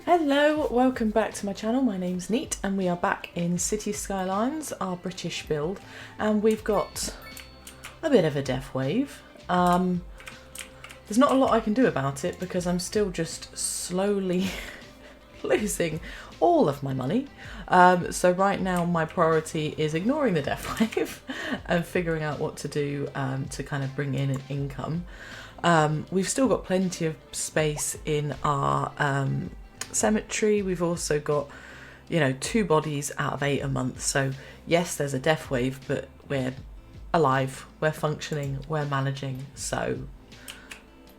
Hello, welcome back to my channel. My name's Neat and we are back in City Skylines, our British build, and we've got a bit of a death wave. There's not a lot I can do about it because I'm still just slowly losing all of my money. So right now my priority is ignoring the death wave and figuring out what to do to kind of bring in an income. We've still got plenty of space in our cemetery. We've also got, 2 bodies out of 8 a month. So yes, there's a death wave, but we're alive, we're functioning, we're managing. So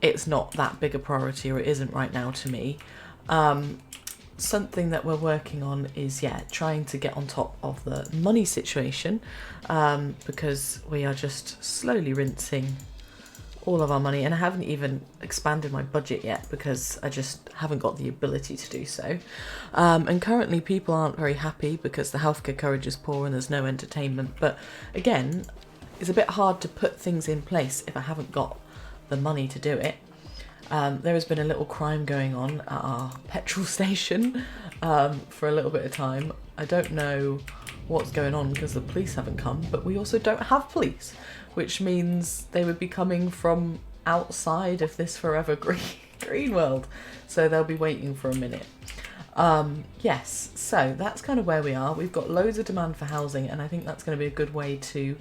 it's not that big a priority, or it isn't right now to me. Something that we're working on is, trying to get on top of the money situation, because we are just slowly rinsing all of our money, and I haven't even expanded my budget yet because I just haven't got the ability to do so. And currently people aren't very happy because the healthcare coverage is poor and there's no entertainment. But again, it's a bit hard to put things in place if I haven't got the money to do it. There has been a little crime going on at our petrol station for a little bit of time. I don't know what's going on because the police haven't come, but we also don't have police, which means they would be coming from outside of this forever green world. So they'll be waiting for a minute. Yes, so that's kind of where we are. We've got loads of demand for housing, and I think that's going to be a good way to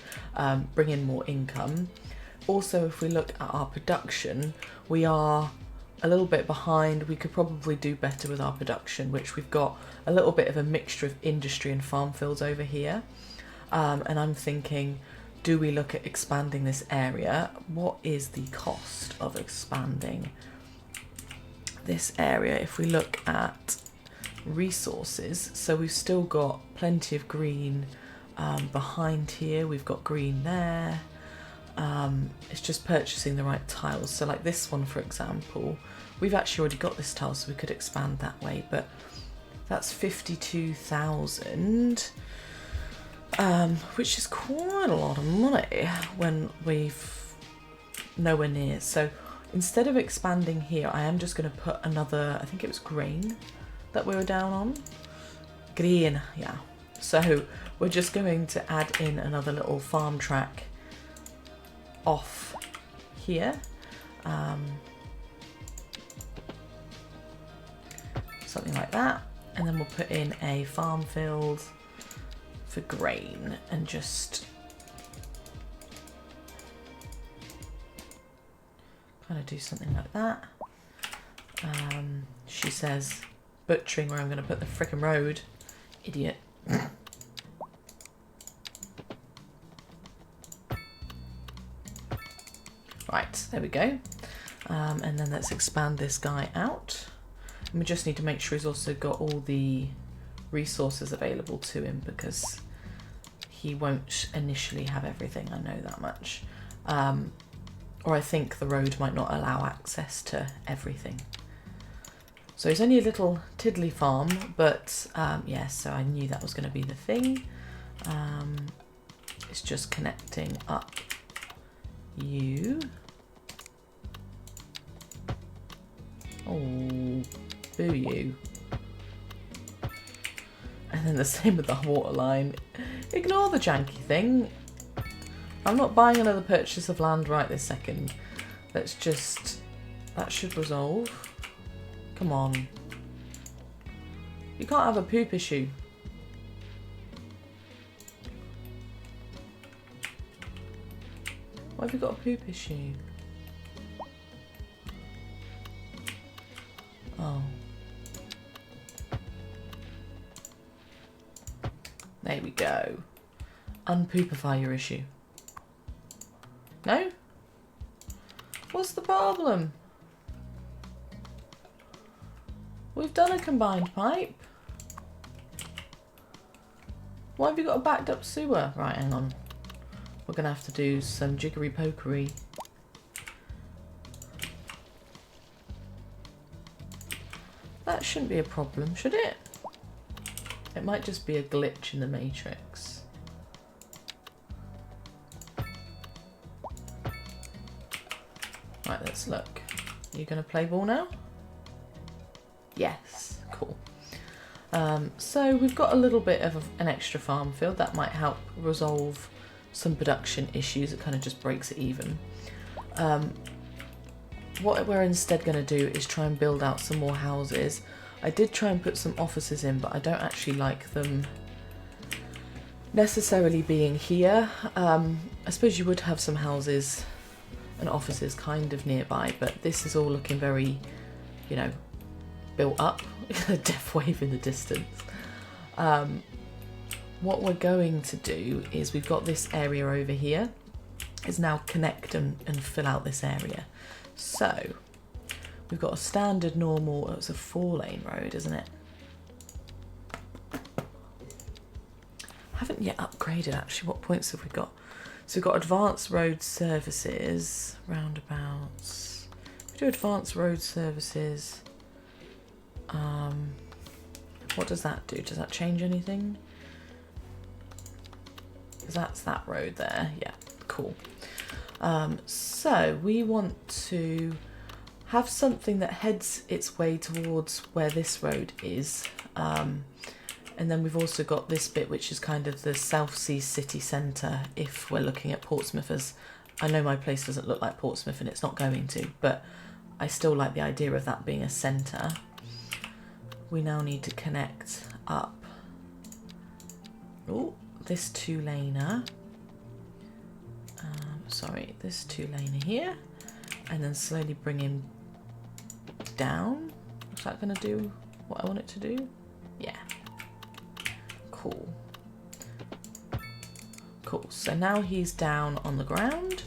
bring in more income. Also, if we look at our production, we are a little bit behind. We could probably do better with our production, which we've got a little bit of a mixture of industry and farm fields over here. And I'm thinking, do we look at expanding this area? What is the cost of expanding this area? If we look at resources, so we've still got plenty of green behind here. We've got green there. It's just purchasing the right tiles. So like this one, for example, we've actually already got this tile, so we could expand that way, but that's 52,000, which is quite a lot of money when we've nowhere near. So instead of expanding here, I am just going to put another, I think it was grain that we were down on. Green, yeah. So we're just going to add in another little farm track off here. Something like that. And then we'll put in a farm field for grain and just kind of do something like that. She says butchering where I'm going to put the frickin' road. Idiot. Right, there we go. And then let's expand this guy out. And we just need to make sure he's also got all the resources available to him, because he won't initially have everything, I know that much. Or I think the road might not allow access to everything. So it's only a little tiddly farm, but yeah, so I knew that was going to be the thing. It's just connecting up you. Oh, boo you. And then the same with the water line. Ignore the janky thing. I'm not buying another purchase of land right this second. Let's just... that should resolve. Come on. You can't have a poop issue. Why have you got a poop issue? Oh. There we go. Unpoopify your issue. No? What's the problem? We've done a combined pipe. Why have you got a backed up sewer? Right, hang on. We're going to have to do some jiggery pokery. That shouldn't be a problem, should it? It might just be a glitch in the matrix. Right, let's look. You going to play ball now? Yes. Cool. So we've got a little bit of an extra farm field that might help resolve some production issues. It kind of just breaks it even. What we're instead going to do is try and build out some more houses. I did try and put some offices in, but I don't actually like them necessarily being here. I suppose you would have some houses and offices kind of nearby, but this is all looking very, you know, built up. A death wave in the distance. What we're going to do is we've got this area over here is now connect and fill out this area. So we've got a standard normal, it's a 4-lane road, isn't it? Haven't yet upgraded actually. What points have we got? So we've got advanced road services, roundabouts. We do advanced road services. What does that do? Does that change anything? Because that's that road there. Yeah, cool. So we want to have something that heads its way towards where this road is. And then we've also got this bit which is kind of the South Sea city centre if we're looking at Portsmouth, as I know my place doesn't look like Portsmouth and it's not going to, but I still like the idea of that being a centre. We now need to connect up this 2-laner. Sorry, this 2-laner here, and then slowly bring him down. Is that going to do what I want it to do? Yeah. Cool. Cool. So now he's down on the ground,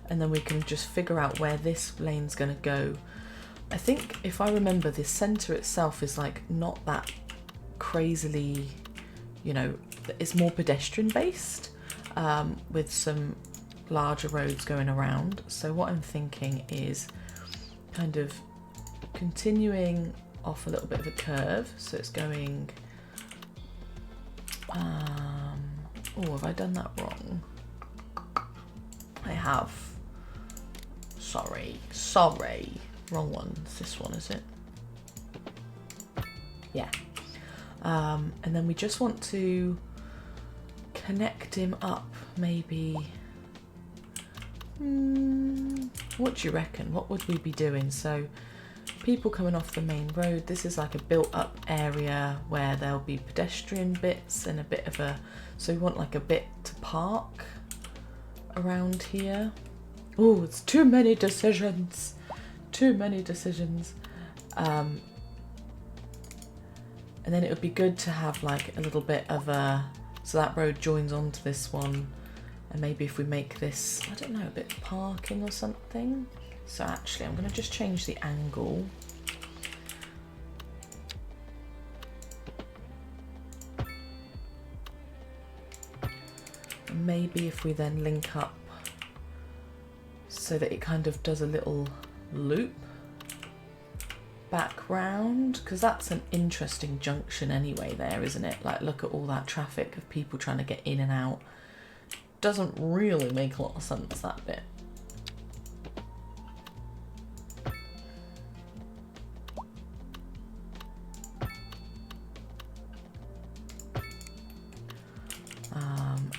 and then we can just figure out where this lane's going to go. I think if I remember, the centre itself is like not that crazily, you know, it's more pedestrian based, with some larger roads going around. So what I'm thinking is kind of continuing off a little bit of a curve. So it's going, oh, have I done that wrong? I have. Sorry. Wrong one. It's this one, is it? Yeah. And then we just want to connect him up, maybe. What do you reckon? What would we be doing? So people coming off the main road, this is like a built up area where there'll be pedestrian bits and a bit of a, so we want like a bit to park around here. Oh, it's too many decisions. And then it would be good to have like a little bit of a, so that road joins onto this one, and maybe if we make this, I don't know, a bit of parking or something. So actually I'm going to just change the angle. And maybe if we then link up so that it kind of does a little loop back round, because that's an interesting junction anyway there, isn't it? Like, look at all that traffic of people trying to get in and out. Doesn't really make a lot of sense, that bit.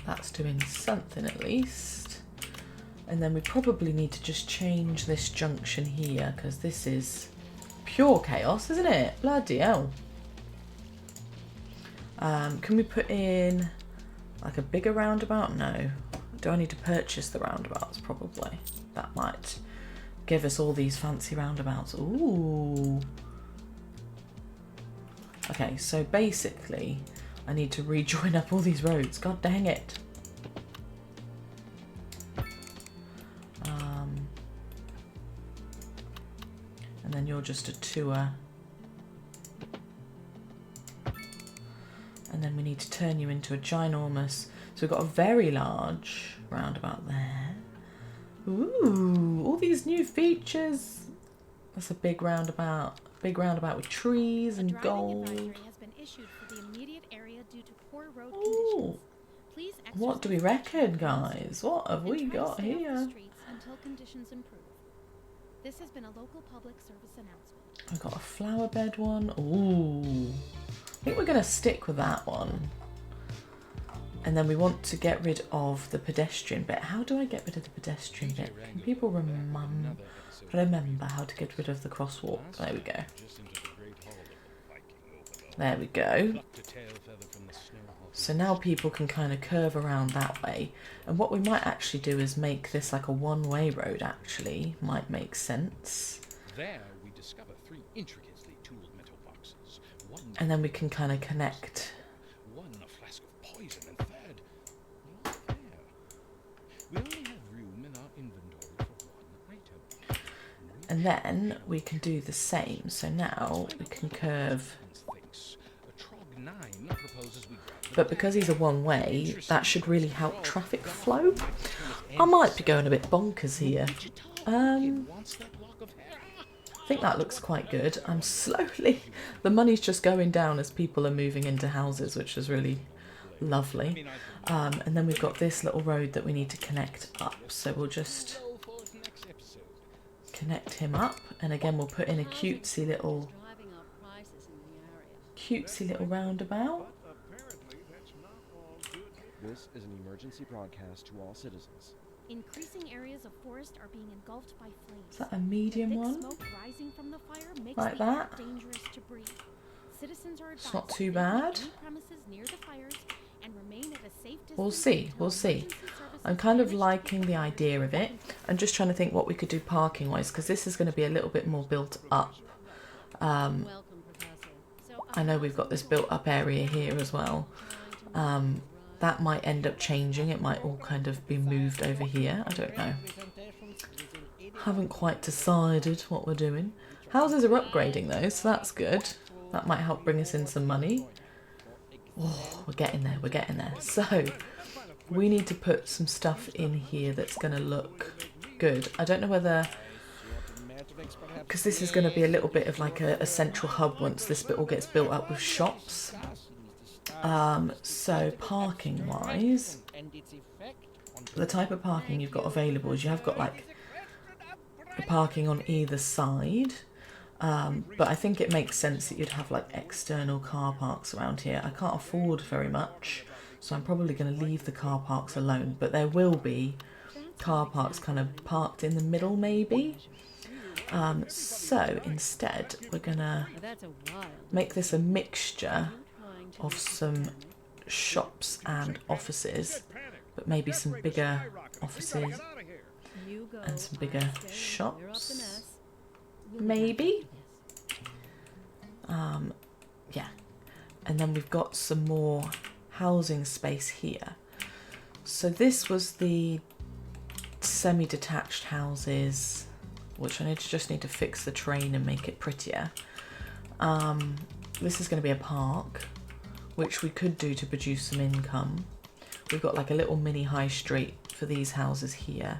That's doing something at least. And then we probably need to just change this junction here, because this is pure chaos, isn't it? Bloody hell. Can we put in like a bigger roundabout? No. Do I need to purchase the roundabouts? Probably. That might give us all these fancy roundabouts. Ooh. Okay, so basically I need to rejoin up all these roads. God dang it. And then you're just a tour. And then we need to turn you into a ginormous, so we've got a very large roundabout there. Ooh, all these new features. That's a big roundabout with trees and gold. Ooh, what do we reckon, guys? What have we got here? This has been a local public service announcement. I've got a flower bed one. Ooh. think we're going to stick with that one. And then we want to get rid of the pedestrian bit. How do I get rid of the pedestrian bit? Can people remember how to get rid of the crosswalk? There we go. There we go. So now people can kind of curve around that way. And what we might actually do is make this like a one-way road, actually. Might make sense. There we discover 3 intricately tooled metal boxes. And then we can kind of connect. One a flask of poison, and third, not there. We only have room in our inventory for 1 item. And then we can do the same. So now we can curve. But because he's a one-way, that should really help traffic flow. I might be going a bit bonkers here. I think that looks quite good. I'm slowly... The money's just going down as people are moving into houses, which is really lovely. And then we've got this little road that we need to connect up. So we'll just connect him up. And again, we'll put in a cutesy little roundabout. This is an emergency broadcast to all citizens. Increasing areas of forest are being engulfed by flames. Is that a medium one? Smoke rising from the fire makes like the air that? dangerous to breathe. Citizens are It's not advised too to bad. leave premises near the fires and remain at a safe distance We'll see, until we'll see. emergency services I'm kind of manage to liking the idea of it. I'm just trying to think what we could do parking wise, because this is going to be a little bit more built up. Welcome, Professor. So, I know we've got this built up area here as well. That might end up changing. It might all kind of be moved over here. I don't know. Haven't quite decided what we're doing. Houses are upgrading though, so that's good. That might help bring us in some money. Oh, we're getting there, we're getting there. So, we need to put some stuff in here that's going to look good. I don't know whether... Because this is going to be a little bit of like a central hub once this bit all gets built up with shops. So parking wise, the type of parking you've got available is you have got like the parking on either side, but I think it makes sense that you'd have like external car parks around here. I can't afford very much, so I'm probably going to leave the car parks alone, but there will be car parks kind of parked in the middle maybe. So instead we're going to make this a mixture of some shops and offices, but maybe some bigger offices and some bigger shops, maybe. Yeah, and then we've got some more housing space here. So this was the semi-detached houses, which I just need to fix the terrain and make it prettier. This is going to be a park, which we could do to produce some income. We've got like a little mini high street for these houses here.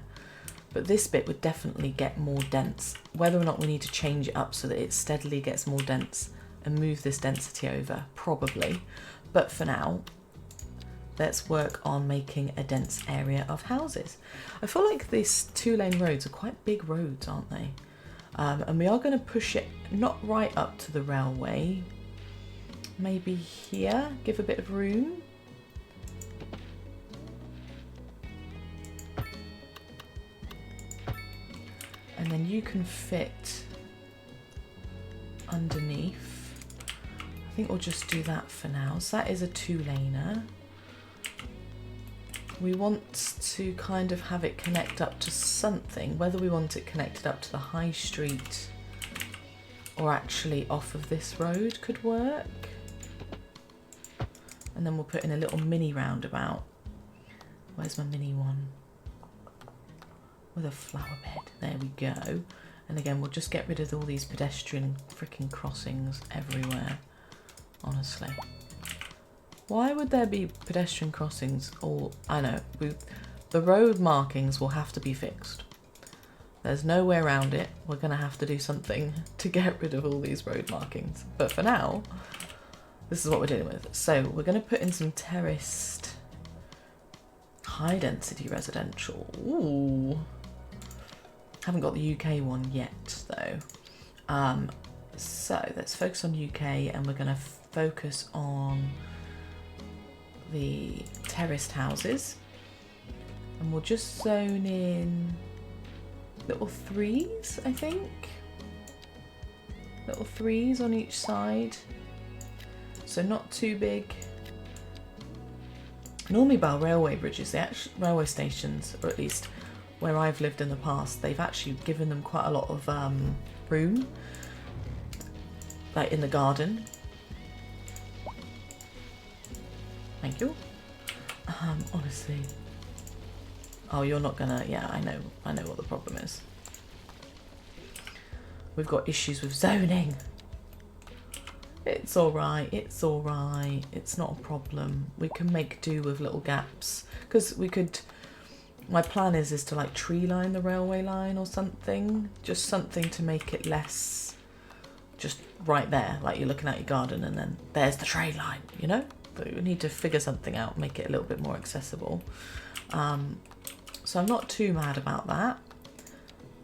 But this bit would definitely get more dense. Whether or not we need to change it up so that it steadily gets more dense and move this density over, probably. But for now, let's work on making a dense area of houses. I feel like these 2-lane roads are quite big roads, aren't they? And we are going to push it not right up to the railway. Maybe here, give a bit of room. And then you can fit underneath. I think we'll just do that for now. So that is a 2-laner. We want to kind of have it connect up to something, whether we want it connected up to the high street or actually off of this road could work. And then we'll put in a little mini roundabout. Where's my mini one? With a flower bed. There we go. And again, we'll just get rid of all these pedestrian freaking crossings everywhere. Honestly. Why would there be pedestrian crossings all... I know. The road markings will have to be fixed. There's no way around it. We're going to have to do something to get rid of all these road markings. But for now... this is what we're dealing with. So we're going to put in some terraced high density residential. Ooh. Haven't got the UK one yet though. So let's focus on UK, and we're going to focus on the terraced houses, and we'll just zone in little threes, I think. Little threes on each side, so not too big. Normally by railway bridges, the actual railway stations, or at least where I've lived in the past, they've actually given them quite a lot of room, like in the garden. Thank you. Honestly. Oh, you're not gonna, yeah, I know what the problem is. We've got issues with zoning. It's alright, it's alright, it's not a problem. We can make do with little gaps. Because we could, my plan is to like tree line the railway line or something. Just something to make it less, just right there, like you're looking at your garden and then there's the train line, you know? But we need to figure something out, make it a little bit more accessible. So I'm not too mad about that.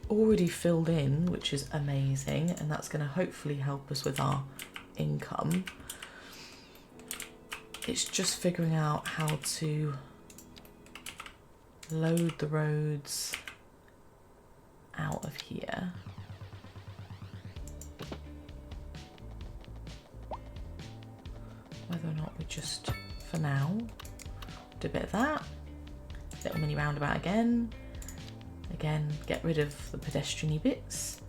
Already filled in, which is amazing, and that's going to hopefully help us with our income. It's just figuring out how to load the roads out of here. Whether or not we just, for now, do a bit of that. Little mini roundabout again. Again, get rid of the pedestrian-y bits.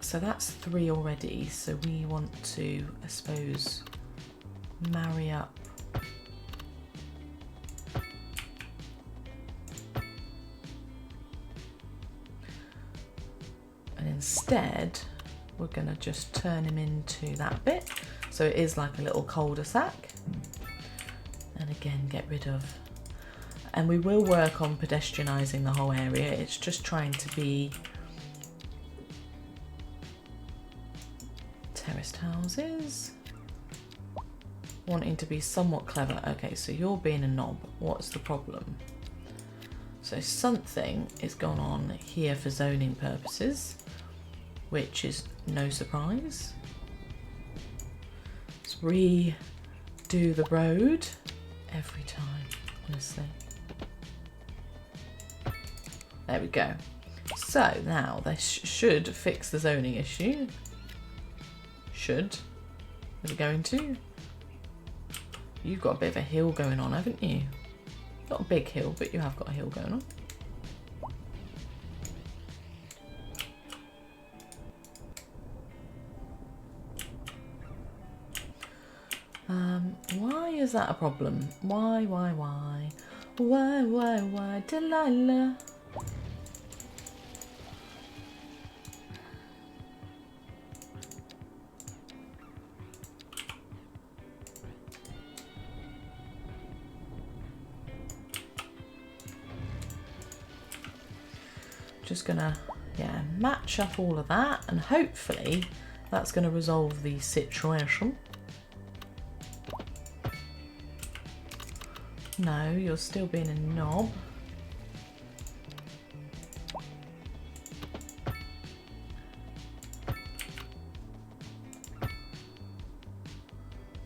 So that's 3 already. So we want to, I suppose, marry up and instead we're gonna just turn him into that bit. So it is like a little cul-de-sac. And again, get rid of, and we will work on pedestrianising the whole area. It's just trying to be terraced houses, wanting to be somewhat clever. Okay, so you're being a knob. What's the problem? So something is going on here for zoning purposes, which is no surprise. Let's redo the road every time, honestly. There we go. So now this should fix the zoning issue. Should. Is it going to? You've got a bit of a hill going on, haven't you? Not a big hill, but you have got a hill going on. Why is that a problem? Why, Delilah? Just gonna, yeah, match up all of that, and hopefully that's gonna resolve the situation. No, you're still being a knob.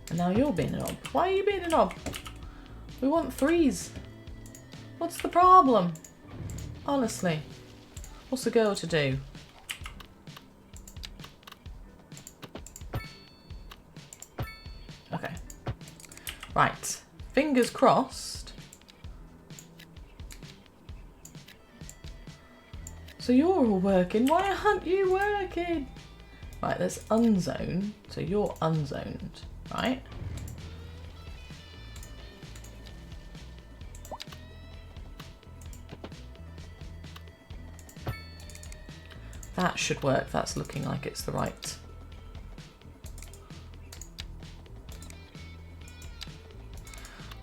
And now you're being a knob. Why are you being a knob? We want 3s. What's the problem? Honestly. What's a girl to do? Okay. Right. Fingers crossed. So you're all working. Why aren't you working? Right, let's unzone. So you're unzoned, right? That should work. That's looking like it's the right.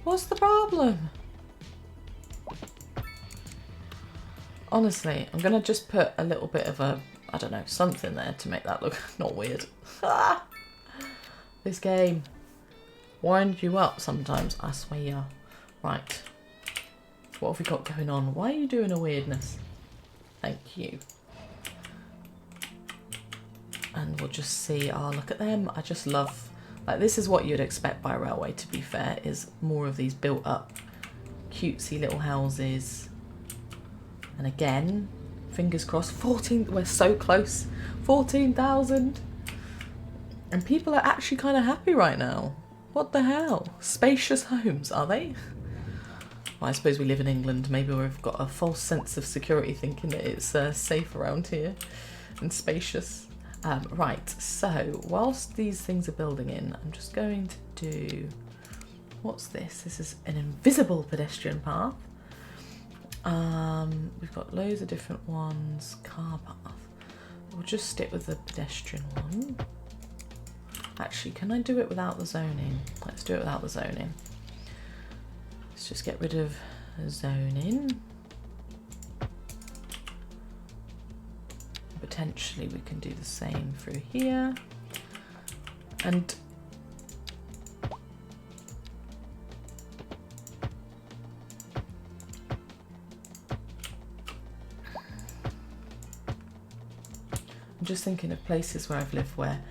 What's the problem? Honestly, I'm gonna just put a little bit of a, I don't know, something there to make that look not weird. This game winds you up sometimes, I swear. Right. What have we got going on? Why are you doing a weirdness? Thank you. and we'll just see. Oh, look at them. I just love, like, this is what you'd expect by a railway, to be fair, is more of these built up cutesy little houses. And again, fingers crossed, 14, we're so close, 14,000. And people are actually kind of happy right now. What the hell? Spacious homes, are they? Well, I suppose we live in England. Maybe we've got a false sense of security thinking that it's safe around here and spacious. Right, so whilst these things are building in, I'm just going to do... What's this? This is an invisible pedestrian path. We've got loads of different ones. Car path. We'll just stick with the pedestrian one. Actually, can I do it without the zoning? Let's do it without the zoning. Let's just get rid of zoning. Potentially we can do the same through here. And I'm just thinking of places where I've lived where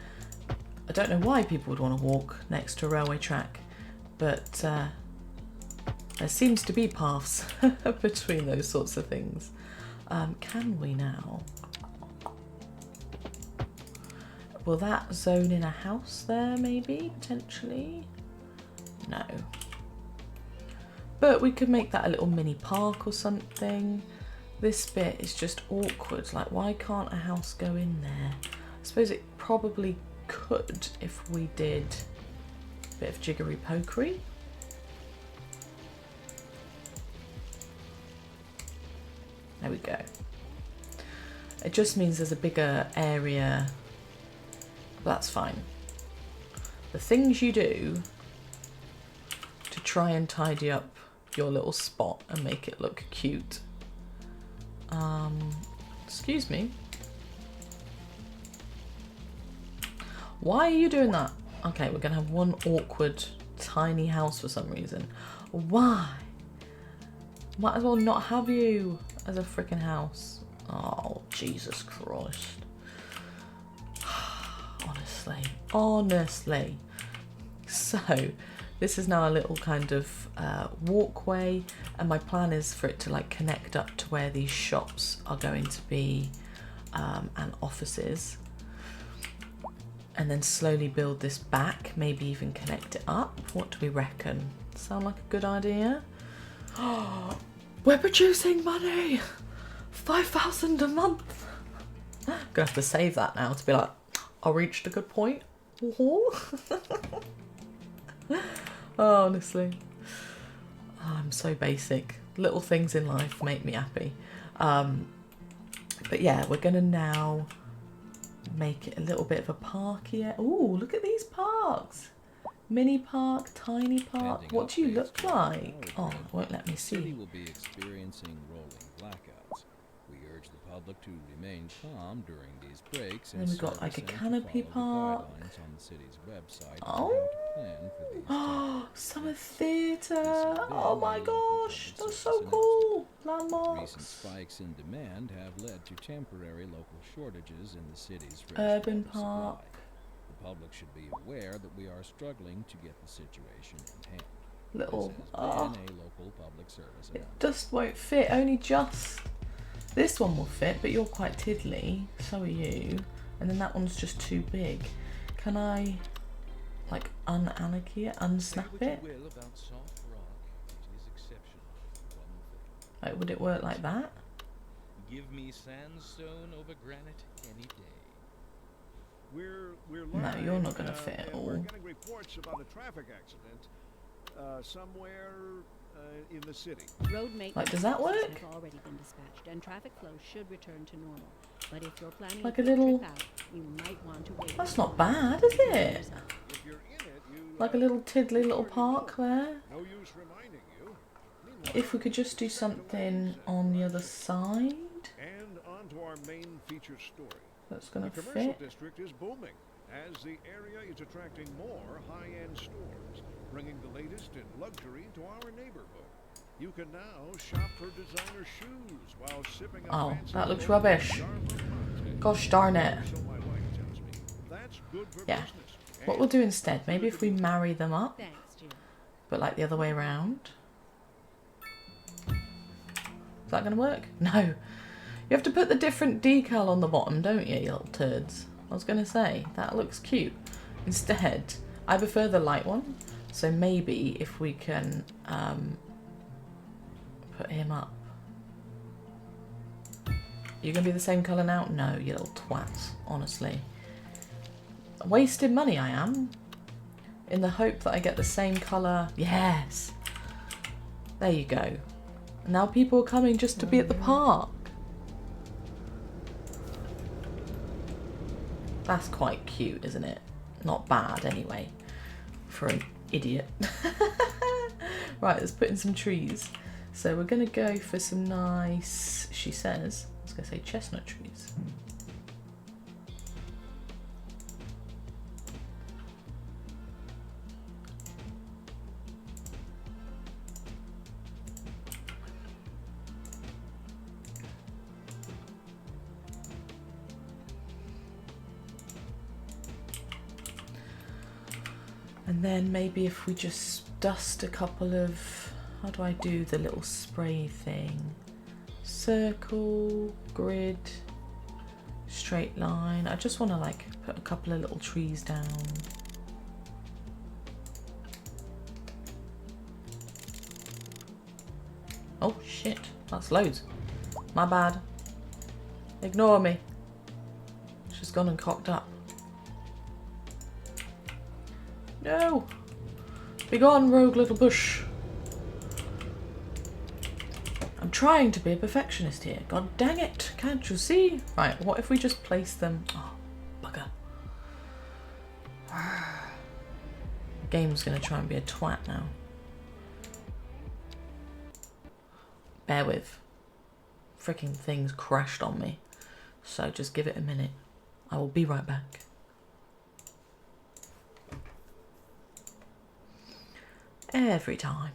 I don't know why people would want to walk next to a railway track, but there seems to be paths between those sorts of things. Can we now? Will that zone in a house there, maybe, potentially? No. But we could make that a little mini park or something. This bit is just awkward. Like, why can't a house go in there? I suppose it probably could if we did a bit of jiggery pokery. There we go. It just means there's a bigger area. That's fine. The things you do to try and tidy up your little spot and make it look cute. Excuse me. Why are you doing that? Okay, we're gonna have one awkward tiny house for some reason. Why? Might as well not have you as a freaking house. Oh, Jesus Christ. Honestly. So, this is now a little kind of walkway, and my plan is for it to like connect up to where these shops are going to be and offices. And then slowly build this back, maybe even connect it up. What do we reckon? Sound like a good idea? We're producing money! 5,000 a month! Gonna have to save that now to be like, I reached a good point. Honestly. Oh, I'm so basic. Little things in life make me happy. But yeah, we're gonna now make it a little bit of a park here. Ooh, look at these parks. Mini park, tiny park. What do you look like? Oh, it won't let me The city see. will be experiencing rolling blackouts. We urge the public to remain calm during these breaks. And then we've got like a service and to canopy follow the park. guidelines on the city's website Oh. on how to plan for these Oh, times. summer theatre. This has Oh been my a local gosh, public that's so service cool. Recent Landmarks. spikes in demand have led to temporary local shortages in the city's fresh Urban water supply. park. The public should be aware that we are struggling to get the situation in hand. Little. This has Oh, been a local public service it announcement. just won't fit. Only just. This one will fit, but you're quite tiddly. So are you. And then that one's just too big. Can I, like, un-anarchy it, unsnap it? Will about soft rock, it is exceptional. One thing. Like, would it work like that? Give me sandstone over granite any day. We're No, live, you're not gonna fit at and we're all. getting reports about a traffic accident somewhere in the city. Road maintenance Like, does that officers work? have already been dispatched, and traffic flow should return to normal. But if you're planning Like a a quick little- trip out, you might want to wait. That's not bad, is it? If you're in it, you Like a little tiddly little park there. no use reminding you. Meanwhile, If we could just do something on the other side, and on to our main feature story. that's gonna The commercial fit. district is booming as the area is attracting more high-end stores, bringing the latest in luxury to our neighborhood. You can now shop for designer shoes while sipping a Oh, fancy that looks cold rubbish. Starbucks latte. Gosh darn it. So my wife tells me. That's good for Yeah. business. What we'll do instead, maybe if we marry them up, Thanks, Jim. but like the other way around. Is that going to work? No. You have to put the different decal on the bottom, don't you, you little turds? I was going to say, that looks cute. Instead, I prefer the light one. So maybe if we can put him up. You're going to be the same colour now? No, you little twats, honestly. Wasting money I am. In the hope that I get the same colour. Yes! There you go. Now people are coming just to be at the park. That's quite cute, isn't it? Not bad, anyway. For an idiot. Right, let's put in some trees. So we're going to go for some nice, she says, I was going to say chestnut trees. And then maybe if we just dust a couple of, how do I do the little spray thing? Circle, grid, straight line. I just want to like put a couple of little trees down. Oh shit, that's loads. My bad. Ignore me. She's gone and cocked up. No! Be gone, rogue little bush. I'm trying to be a perfectionist here. God dang it, can't you see? Right, what if we just place them... Oh, bugger. The game's going to try and be a twat now. Bear with. Freaking things crashed on me. So just give it a minute. I will be right back. Every time.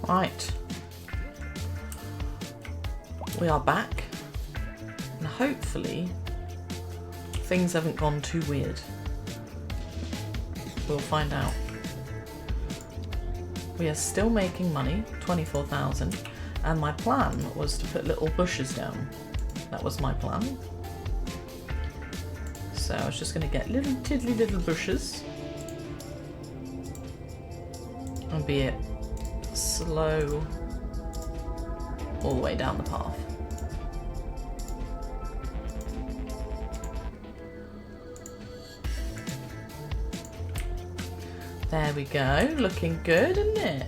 Right. We are back. And hopefully things haven't gone too weird. We'll find out. We are still making money, 24,000, and my plan was to put little bushes down. That was my plan. So I was just going to get little tiddly little bushes and be it slow all the way down the path. There we go, looking good, isn't it?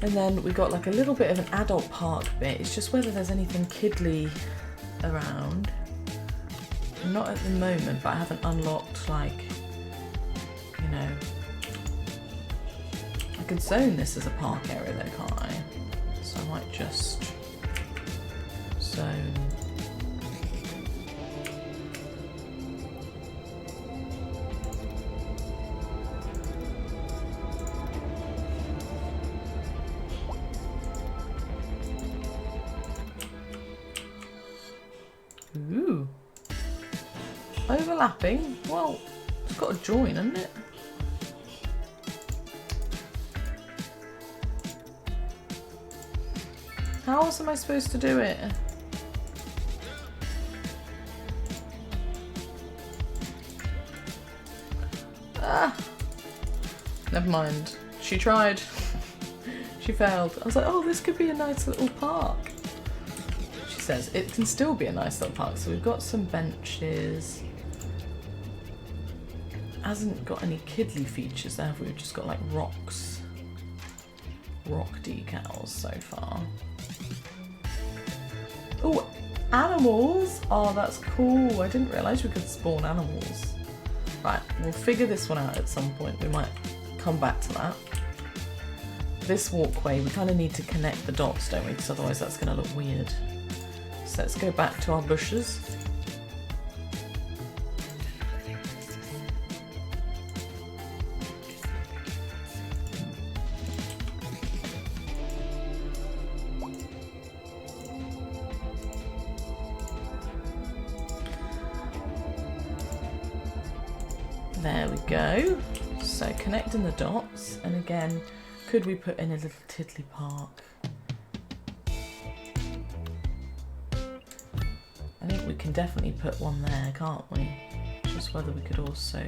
And then we got like a little bit of an adult park bit. It's just whether there's anything kiddly around. Not at the moment, but I haven't unlocked, like, you know. I could zone this as a park area though, can't I? So I might just zone. Ooh. Overlapping? Well, it's got to join, hasn't it? How else am I supposed to do it? Ah! Never mind. She tried. She failed. I was like, oh, this could be a nice little park. She says it can still be a nice little park. So we've got some benches. Hasn't got any kiddly features there, have we? We've just got like rocks. Rock decals so far. Oh, animals! Oh, that's cool. I didn't realise we could spawn animals. Right, we'll figure this one out at some point. We might come back to that. This walkway, we kind of need to connect the dots, don't we? Because otherwise that's going to look weird. So let's go back to our bushes. There we go. So connecting the dots, and again, could we put in a little tiddly park? I think we can definitely put one there, can't we? Just whether we could also...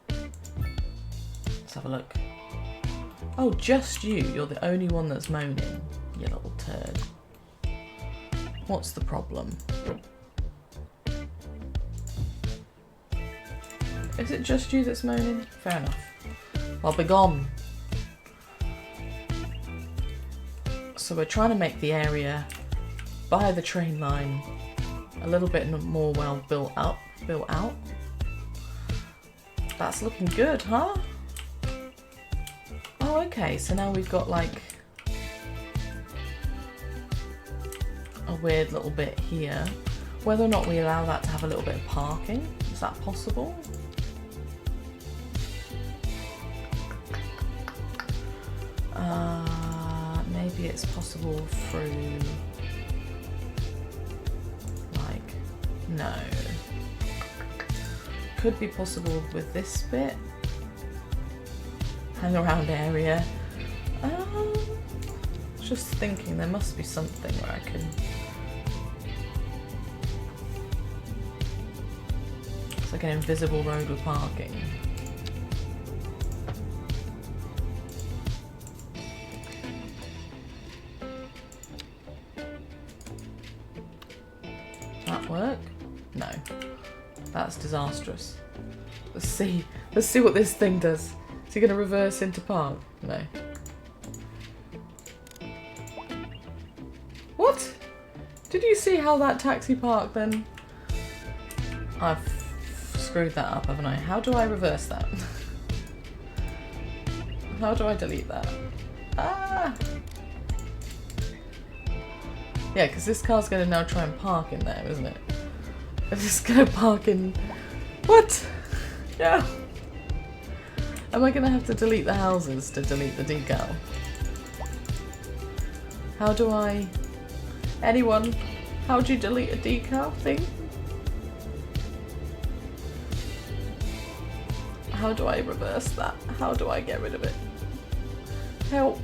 Let's have a look. Oh, just you. You're the only one that's moaning, you little turd. What's the problem? Is it just you that's moaning? Fair enough. I'll be gone. So we're trying to make the area by the train line a little bit more well built out. That's looking good, huh? Oh, okay. So now we've got like a weird little bit here. Whether or not we allow that to have a little bit of parking, is that possible? Maybe it's possible through, like, no. Could be possible with this bit. Hang around area. Just thinking there must be something where I can. It's like an invisible road with parking. Work? No. That's disastrous. Let's see what this thing does. Is he going to reverse into park? No. What? Did you see how that taxi parked then? I've screwed that up, haven't I? How do I reverse that? How do I delete that? Ah! Yeah, because this car's going to now try and park in there, isn't it? I'm just going to park in... What? Yeah. Am I going to have to delete the houses to delete the decal? How do I... Anyone? How do you delete a decal thing? How do I reverse that? How do I get rid of it? Help!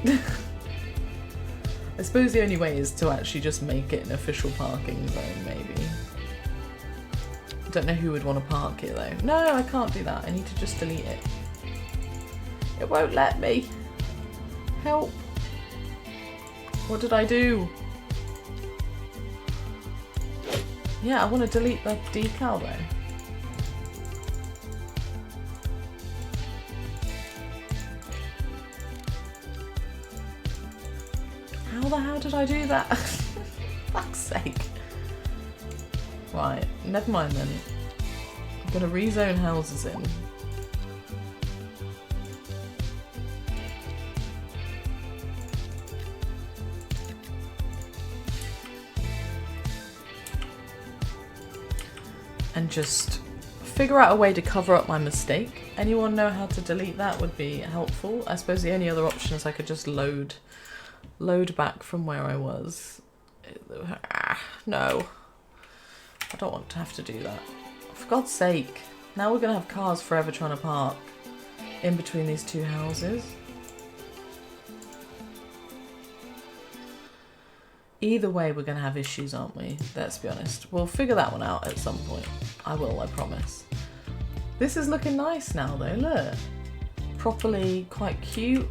I suppose the only way is to actually just make it an official parking zone, maybe. I don't know who would want to park it though. No, I can't do that. I need to just delete it. It won't let me. Help! What did I do? Yeah, I want to delete the decal though. How the hell did I do that? Fuck's sake. Right, never mind then. I'm gonna rezone houses in. And just figure out a way to cover up my mistake. Anyone know how to delete that would be helpful. I suppose the only other option is I could just load back from where I was. No. I don't want to have to do that. For God's sake. Now we're going to have cars forever trying to park in between these two houses. Either way we're going to have issues, aren't we? Let's be honest. We'll figure that one out at some point. I will, I promise. This is looking nice now though, look. Properly quite cute.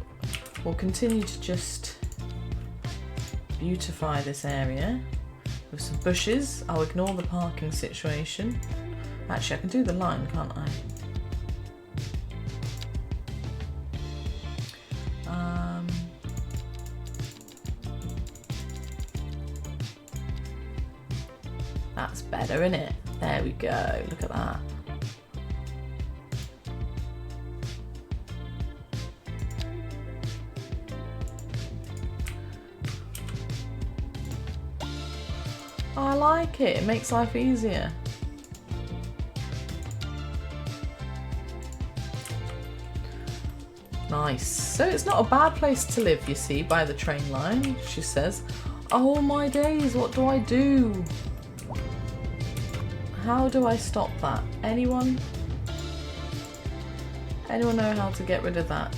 We'll continue to just beautify this area with some bushes. I'll ignore the parking situation. Actually, I can do the line, can't I? That's better, isn't it? There we go. Look at that. I like it. It makes life easier. Nice. So it's not a bad place to live, you see, by the train line, she says. Oh my days, what do I do? How do I stop that? Anyone? Anyone know how to get rid of that?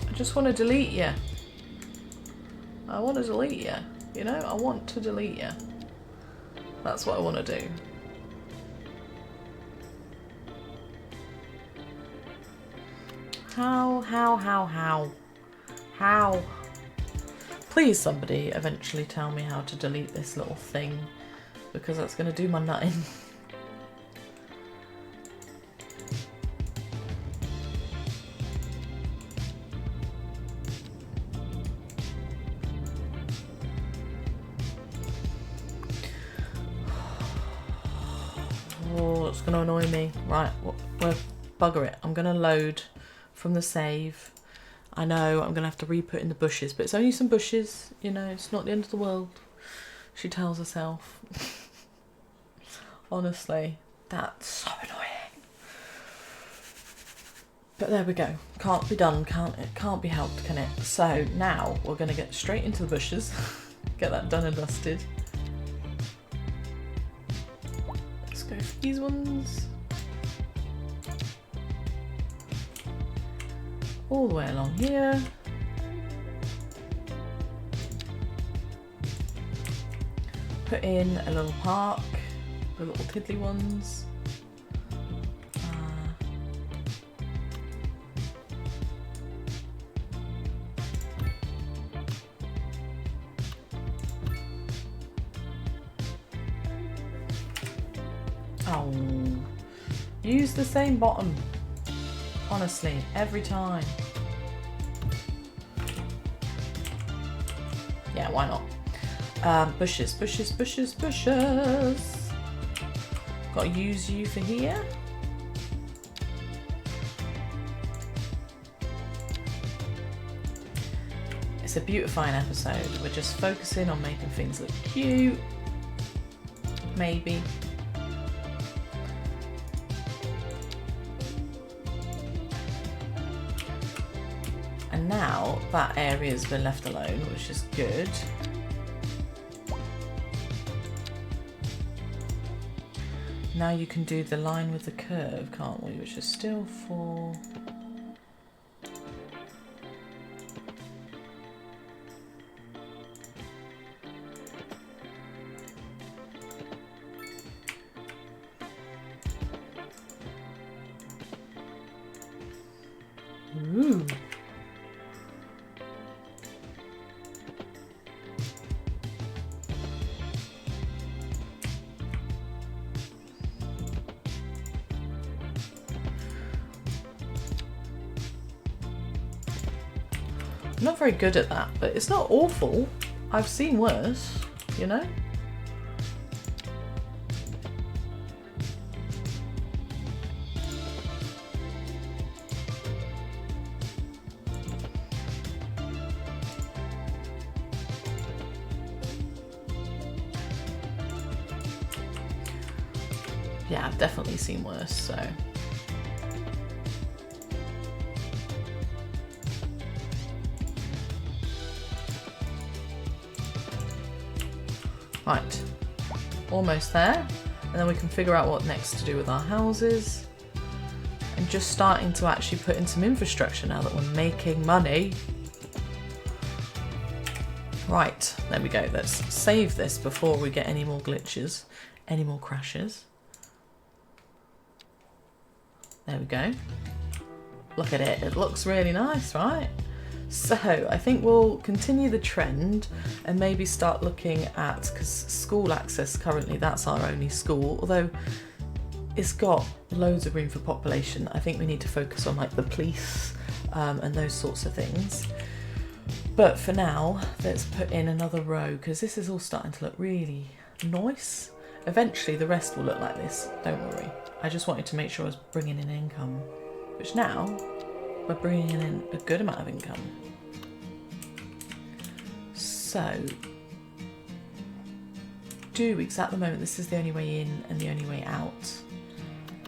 I just want to delete you. I want to delete you. You know, I want to delete you. That's what I want to do. How? Please somebody eventually tell me how to delete this little thing, because that's going to do my nutting. Oh, it's going to annoy me. Right, well, bugger it. I'm going to load from the save. I know I'm going to have to re-put in the bushes, but it's only some bushes, you know, it's not the end of the world, she tells herself. Honestly, that's so annoying. But there we go. Can't be done, can't be helped, can it? So now we're going to get straight into the bushes, get that done and dusted. Let's go for these ones. All the way along here. Put in a little park, the little tiddly ones. Oh, use the same bottom. Honestly, every time. Yeah, why not? Bushes. Got to use you for here. It's a beautifying episode. We're just focusing on making things look cute. Maybe. And now that area's been left alone, which is good. Now you can do the line with the curve, can't we? Which is still 4. Ooh. I'm not very good at that, but it's not awful. I've seen worse, you know? Yeah, I've definitely seen worse, so. Right, almost there, and then we can figure out what next to do with our houses. And just starting to actually put in some infrastructure now that we're making money. Right, there we go. Let's save this before we get any more glitches, any more crashes. There we go. Look at it, it looks really nice, right? So I think we'll continue the trend and maybe start looking at, because school access currently, that's our only school, although it's got loads of room for population. I think we need to focus on like the police and those sorts of things. But for now, let's put in another row, because this is all starting to look really nice. Eventually the rest will look like this, don't worry. I just wanted to make sure I was bringing in income, which now we're bringing in a good amount of income. So, do we, because at the moment this is the only way in and the only way out.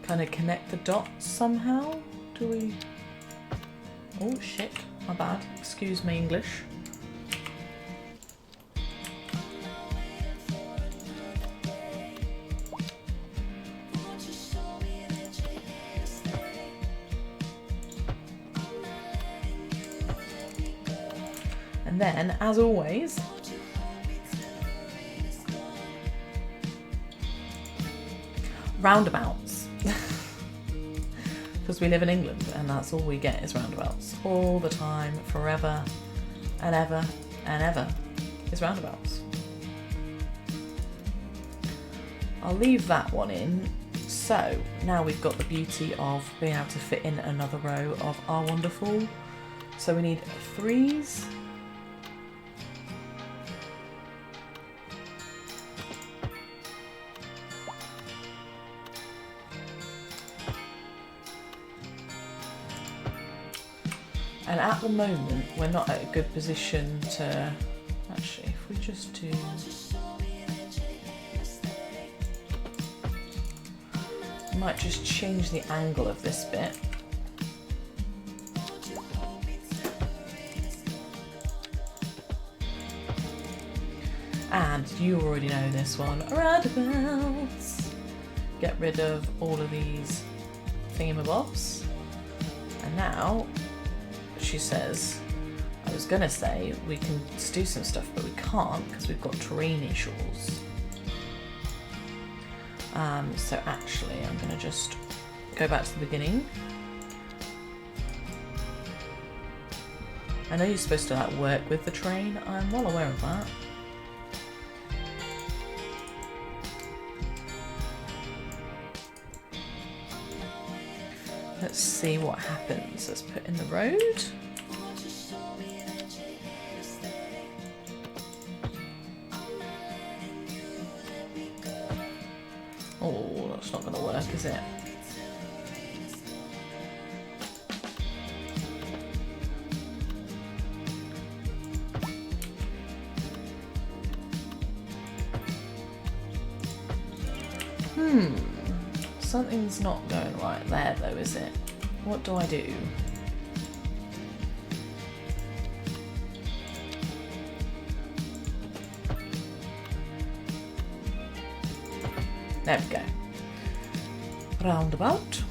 Kind of connect the dots somehow? Do we? Oh shit, my bad. Excuse me, English. And then, as always, roundabouts. Because we live in England and that's all we get is roundabouts. All the time, forever and ever and ever is roundabouts. I'll leave that one in. So now we've got the beauty of being able to fit in another row of our wonderful. So we need 3s. And at the moment, we're not at a good position to, actually, if we just do, I might just change the angle of this bit. And you already know this one, roundabouts. Get rid of all of these thingamabobs. And now, she says, I was gonna say we can do some stuff, but we can't because we've got terrain issues. So actually, I'm gonna just go back to the beginning. I know you're supposed to like work with the terrain. I'm well aware of that. Let's see what happens. Let's put in the road. Oh, that's not going to work, is it? Something's not going right there though, is it? What do I do? There we go. Roundabout.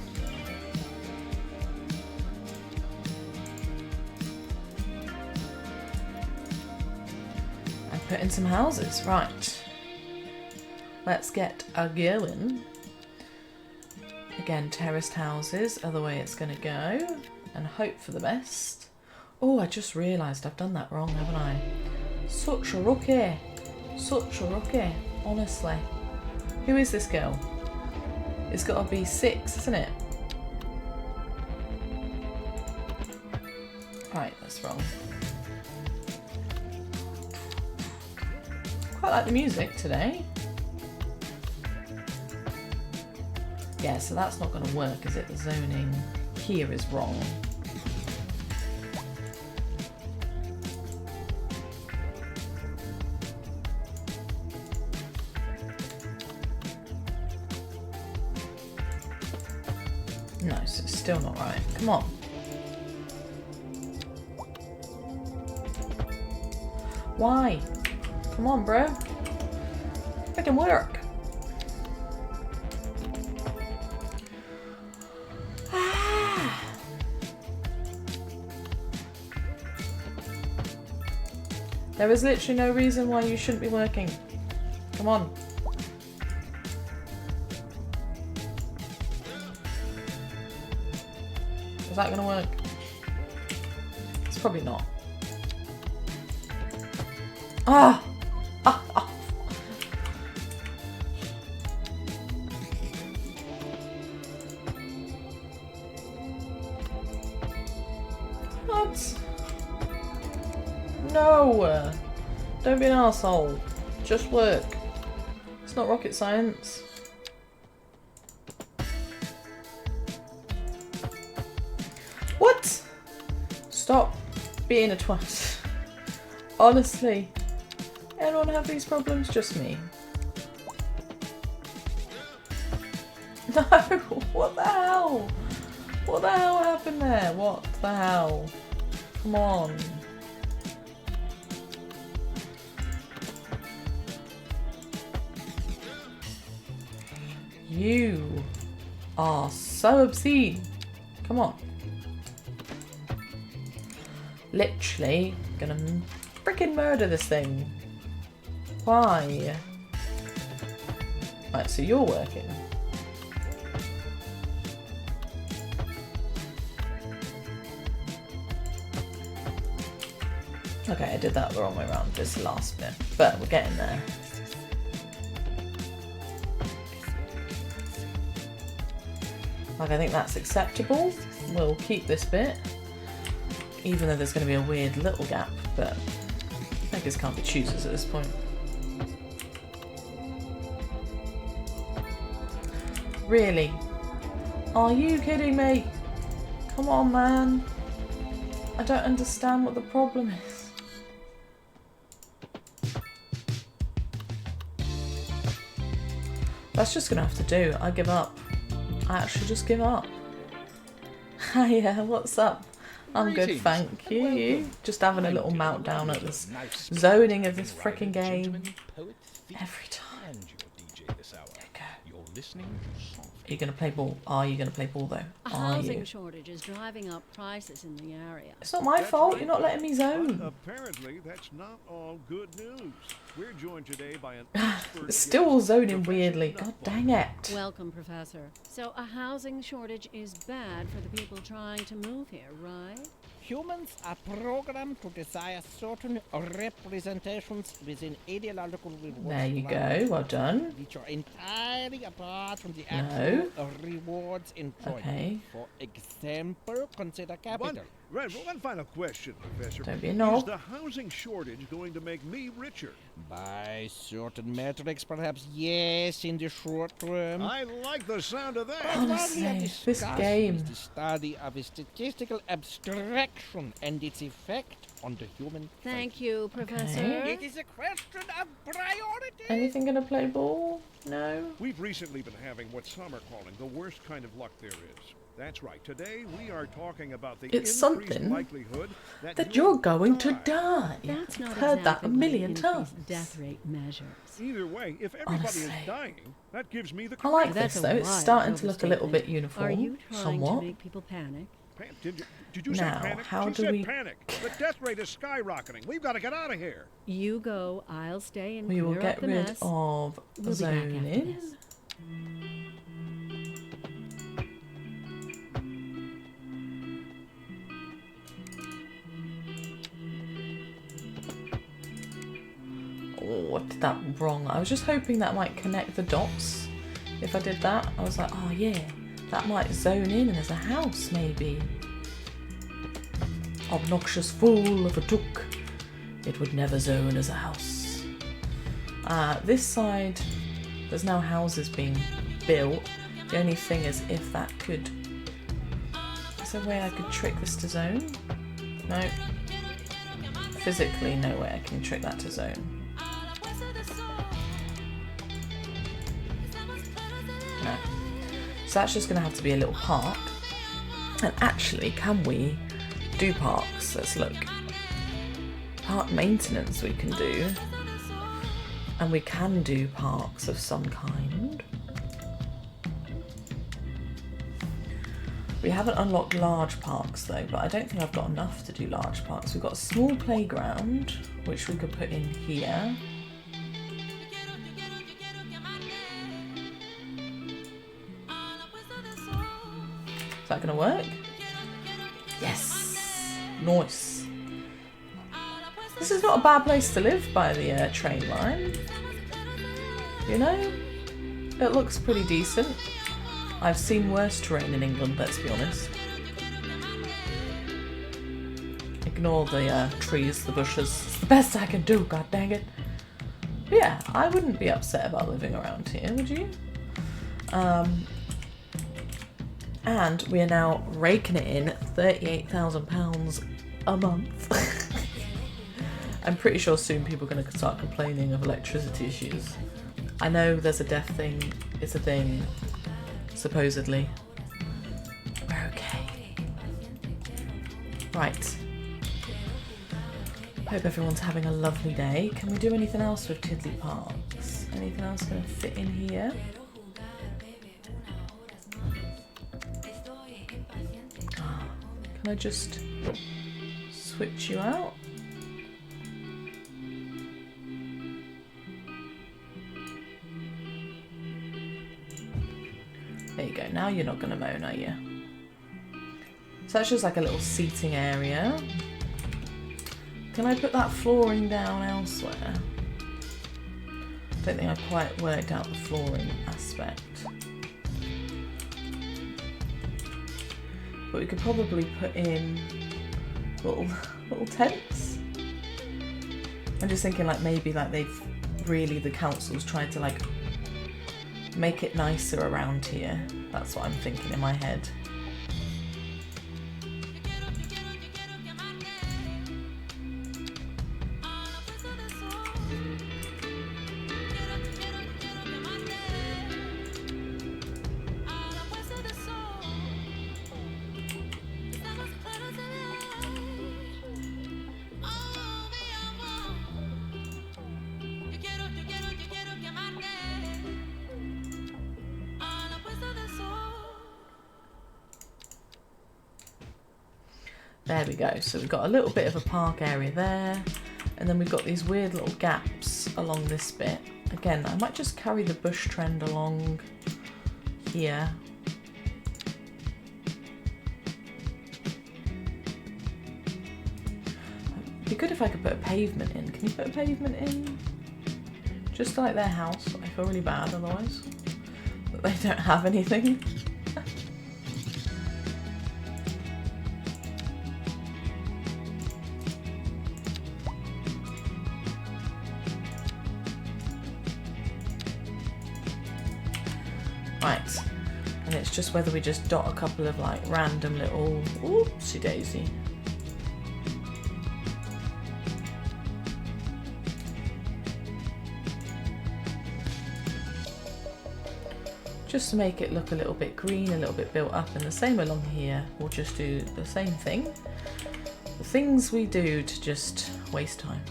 And put in some houses. Right. Let's get a going. Again, terraced houses are the way it's going to go. And hope for the best. Oh, I just realised I've done that wrong, haven't I? Such a rookie. Such a rookie. Honestly. Who is this girl? It's got to be 6, isn't it? Right, that's wrong. Quite like the music today. Yeah, so that's not going to work, is it? The zoning here is wrong. No, so it's still not right. Come on. Why? Come on, bro. It can work. Ah. There is literally no reason why you shouldn't be working. Come on. Is that going to work? It's probably not. Ah! Ah! Ah! What? No! Don't be an arsehole. Just work. It's not rocket science. What? Stop being a twat. Honestly. Anyone have these problems? Just me. No! What the hell? What the hell happened there? What the hell? Come on. You are so obscene. Come on. Literally gonna freaking murder this thing. Why? Right, so you're working. Okay, I did that the wrong way around this last bit, but we're getting there. Like, I think that's acceptable. We'll keep this bit, even though there's going to be a weird little gap, but beggars can't be choosers at this point. Really? Are you kidding me? Come on, man. I don't understand what the problem is. That's just gonna have to do. I give up. I actually just give up. Hiya, what's up? I'm good, Greetings, thank and you. welcome. Just having a little meltdown at this zoning of this freaking game. Every time. And your DJ this hour. Okay. You're listening to soft. Are you gonna play ball? Are you gonna play ball though? A Are housing you? shortage is driving up prices in the area. It's not my That's fault. right. You're not letting me But zone. apparently, that's not all good news. We're joined today by an expert It's still guest, zoning Professor weirdly. God Nutball. dang it. Welcome, Professor. So a housing shortage is bad for the people trying to move here, right? Humans are programmed to desire certain representations within ideological rewards. There you go. Well done. Which are entirely apart from the No. actual rewards enjoyed. Okay. For example, consider capital. One final question, Professor. Don't be a Is knob. the housing shortage going to make me richer? By certain metrics, perhaps yes, in the short term. I like the sound of that. But what we Honestly, have this discussed game. is the study of a statistical abstraction and its effect on the human. Thank you, Professor. Okay. It is a question of priority. Anything gonna play ball? No? We've recently been having what some are calling the worst kind of luck there is. That's right. Today we are talking about the It's increased something likelihood that you're going to die. die. That's not I've heard that exactly a what million increased times. death rate measures. Either way, if everybody is Honestly. dying, that gives me the I like That's this a though. It's wild starting to look a little overstatement. bit uniform. Are you trying somewhat. to make people panic? Did you say Now, panic? how She do said we- panic. The death rate is skyrocketing. We've got to get out of here. You go, I'll stay and We clear will up get the rid mess. of We'll be back zoning. after this. Oh, I did that wrong. I was just hoping that might connect the dots. If I did that, I was like, oh yeah, that might zone in as a house maybe. Obnoxious fool of a took. It would never zone as a house. This side, there's now houses being built. The only thing is if that could... Is there a way I could trick this to zone? No. Physically, no way I can trick that to zone. No. So that's just going to have to be a little park. And actually, can we do parks? Let's look. Park maintenance we can do. And we can do parks of some kind. We haven't unlocked large parks though, but I don't think I've got enough to do large parks. We've got a small playground, which we could put in here. Is that going to work? Yes! Nice. This is not a bad place to live by the train line. You know? It looks pretty decent. I've seen worse terrain in England, let's be honest. Ignore the trees, the bushes. It's the best I can do, god dang it. But yeah, I wouldn't be upset about living around here, would you? And we are now raking it in £38,000 a month. I'm pretty sure soon people are going to start complaining of electricity issues. I know there's a death thing, it's a thing, supposedly. We're okay. Right. Hope everyone's having a lovely day. Can we do anything else with Tiddly Parks? Anything else going to fit in here? Can I just switch you out? There you go, now you're not going to moan, are you? So that's just like a little seating area. Can I put that flooring down elsewhere? I don't think I've quite worked out the flooring aspect. But we could probably put in little tents. I'm just thinking like maybe like they've really, the council's tried to like make it nicer around here. That's what I'm thinking in my head. There we go. So we've got a little bit of a park area there. And then we've got these weird little gaps along this bit. Again, I might just carry the bush trend along here. It'd be good if I could put a pavement in. Can you put a pavement in? Just like their house. I feel really bad otherwise. That they don't have anything. Right, and it's just whether we just dot a couple of like random little oopsie daisy. just to make it look a little bit green, a little bit built up, and the same along here. We'll just do the same thing. The things we do to just waste time.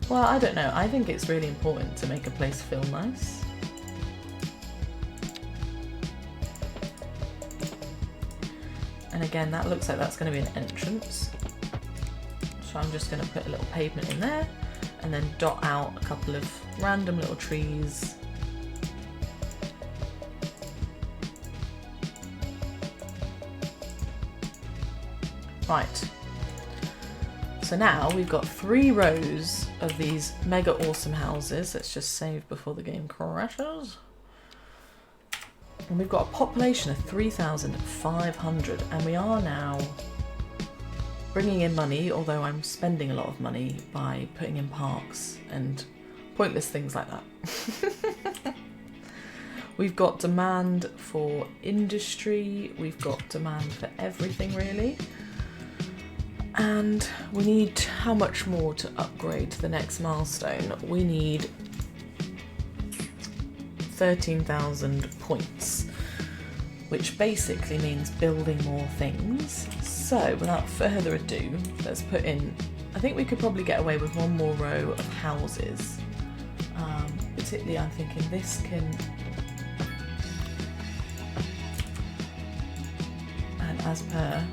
Well, I don't know. I think it's really important to make a place feel nice. And again, that looks like that's going to be an entrance. So I'm just going to put a little pavement in there and then dot out a couple of random little trees. Right. So now we've got 3 rows of these mega awesome houses. Let's just save before the game crashes. And we've got a population of 3,500, and we are now bringing in money, although I'm spending a lot of money by putting in parks and pointless things like that. We've got demand for industry, we've got demand for everything really. And we need how much more to upgrade to the next milestone? We need 13,000 points, which basically means building more things. So without further ado, let's put in, I think we could probably get away with 1 more row of houses. Particularly I'm thinking this can, and as per,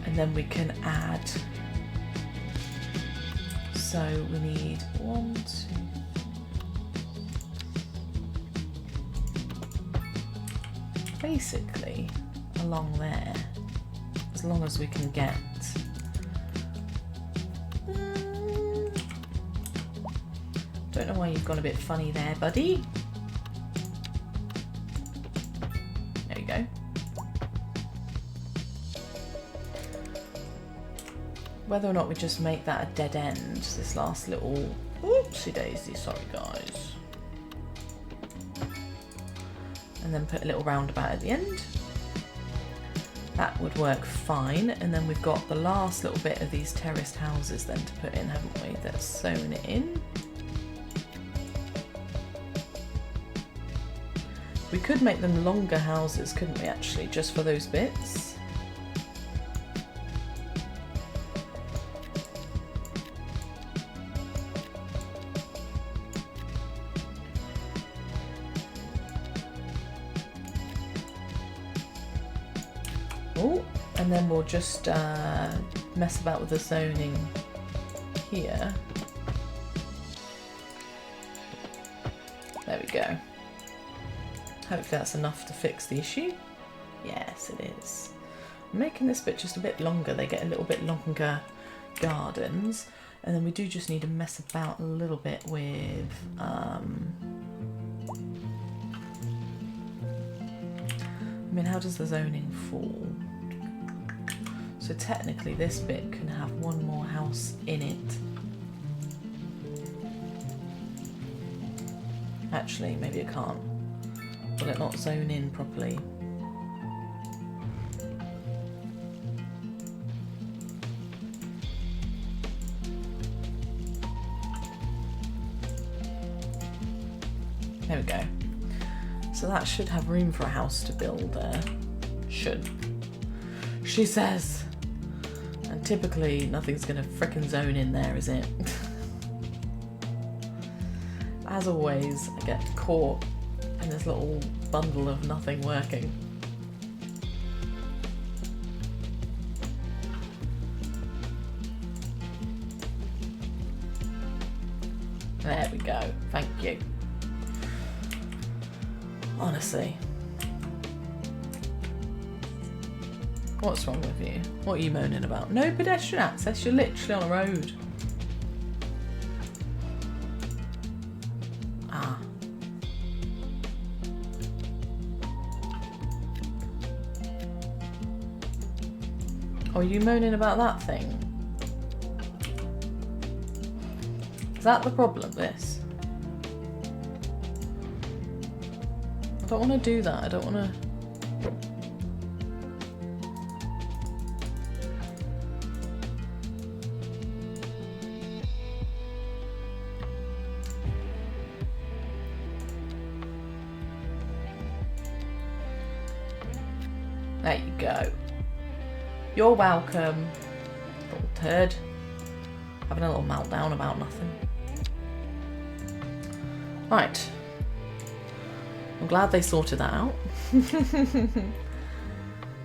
and then we can add, so we need 1, 2, basically along there, as long as we can get don't know why you've gone a bit funny there, buddy. There we go. Whether or not we just make that a dead end, this last little oopsie daisy, sorry guys. And then put a little roundabout at the end. That would work fine. And then we've got the last little bit of these terraced houses then to put in, haven't we? That's sewn it in. We could make them longer houses, couldn't we actually, just for those bits? Oh, and then we'll just mess about with the zoning here. There we go. Hopefully that's enough to fix the issue. Yes, it is. I'm making this bit just a bit longer. They get a little bit longer gardens. And then we do just need to mess about a little bit with... I mean, how does the zoning fall? So technically this bit can have 1 more house in it. Actually, maybe it can't. Will it not zone in properly? There we go. So that should have room for a house to build there. Should. She says. And typically nothing's gonna frickin' zone in there, is it? As always, I get caught in this little bundle of nothing working. There we go, thank you. Honestly. What's wrong with you? What are you moaning about? No pedestrian access, you're literally on a road. Oh, are you moaning about that thing? Is that the problem, this? I don't want to do that, I don't want to... There you go. You're welcome, little turd. Having a little meltdown about nothing. Right. I'm glad they sorted that out.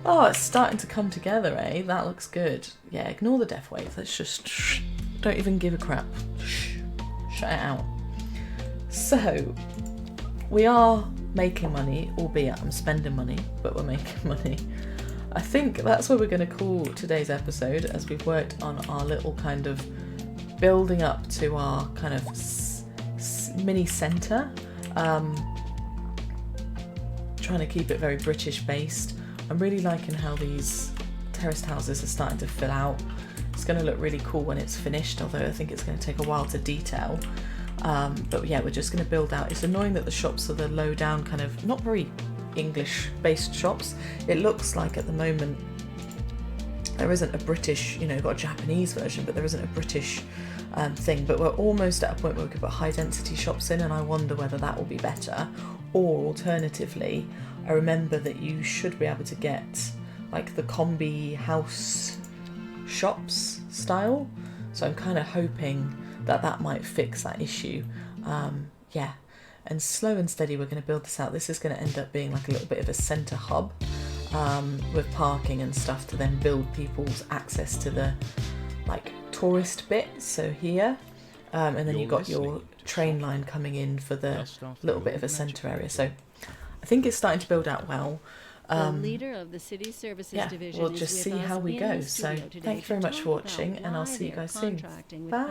Oh, it's starting to come together, eh? That looks good. Yeah, ignore the death wave. Let's just don't even give a crap. Shut it out. So, we are making money, albeit I'm spending money, but we're making money. I think that's what we're going to call today's episode, as we've worked on our little kind of building up to our kind of mini centre. Trying to keep it very British based. I'm really liking how these terraced houses are starting to fill out. It's going to look really cool when it's finished, although I think it's going to take a while to detail. But yeah, we're just going to build out. It's annoying that the shops are the low down kind of, not very English based shops. It looks like at the moment there isn't a British, you know, you've got a Japanese version, but there isn't a British thing. But we're almost at a point where we could put high density shops in, and I wonder whether that will be better. Or alternatively, I remember that you should be able to get like the combi house shops style. So I'm kind of hoping that that might fix that issue. Yeah, and slow and steady we're going to build this out. This is going to end up being like a little bit of a centre hub with parking and stuff to then build people's access to the like tourist bit. So here, and then you've got your train line coming in for the little bit of a centre area. So I think it's starting to build out well. The leader of the city services division we'll is just with see us how we in go. the So studio today thank you very to much for talk watching, about and I'll why see you they're guys soon. contracting with Bye.